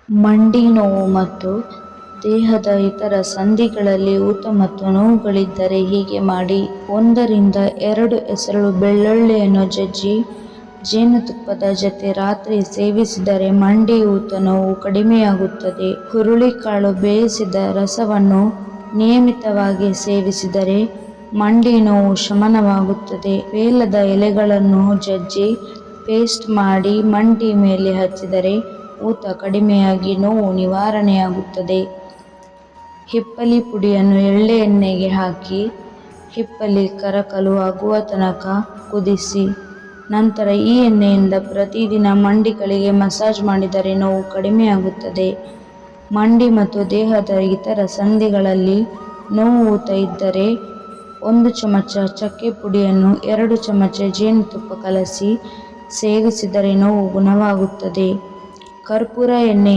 ಮಂಡಿ ನೋವು ಮತ್ತು ದೇಹದ ಇತರ ಸಂಧಿಗಳಲ್ಲಿ ಊತ ಮತ್ತು ನೋವುಗಳಿದ್ದರೆ ಹೀಗೆ ಮಾಡಿ. 1 ರಿಂದ 2 ಎಸಳು ಬೆಳ್ಳುಳ್ಳಿಯನ್ನು ಜಜ್ಜಿ ಜೇನುತುಪ್ಪದ ಜತೆ ರಾತ್ರಿ ಸೇವಿಸಿದರೆ ಮಂಡಿ ಊತ ನೋವು ಕಡಿಮೆಯಾಗುತ್ತದೆ. ಹುರುಳಿಕಾಳು ಬೇಯಿಸಿದ ರಸವನ್ನು ನಿಯಮಿತವಾಗಿ ಸೇವಿಸಿದರೆ ಮಂಡಿ ನೋವು ಶಮನವಾಗುತ್ತದೆ. ಬೇಲದ ಎಲೆಗಳನ್ನು ಜಜ್ಜಿ ಪೇಸ್ಟ್ ಮಾಡಿ ಮಂಡಿ ಮೇಲೆ ಹಚ್ಚಿದರೆ ಊತ ಕಡಿಮೆಯಾಗಿ ನೋವು ನಿವಾರಣೆಯಾಗುತ್ತದೆ. ಹಿಪ್ಪಲಿ ಪುಡಿಯನ್ನು ಎಳ್ಳೆಣ್ಣೆಗೆ ಹಾಕಿ ಹಿಪ್ಪಲಿ ಕರಕಲು ಆಗುವ ತನಕ ಕುದಿಸಿ ನಂತರ ಈ ಎಣ್ಣೆಯಿಂದ ಪ್ರತಿದಿನ ಮಂಡಿಗಳಿಗೆ ಮಸಾಜ್ ಮಾಡಿದರೆ ನೋವು ಕಡಿಮೆಯಾಗುತ್ತದೆ. ಮಂಡಿ ಮತ್ತು ದೇಹದ ಇತರ ಸಂಧಿಗಳಲ್ಲಿ ನೋವು ಊತ ಇದ್ದರೆ 1 ಚಮಚ ಚಕ್ಕೆ ಪುಡಿಯನ್ನು 2 ಚಮಚ ಜೇನುತುಪ್ಪ ಕಲಸಿ ಸೇವಿಸಿದರೆ ನೋವು ಗುಣವಾಗುತ್ತದೆ. ಕರ್ಪೂರ ಎಣ್ಣೆಯಿಂದ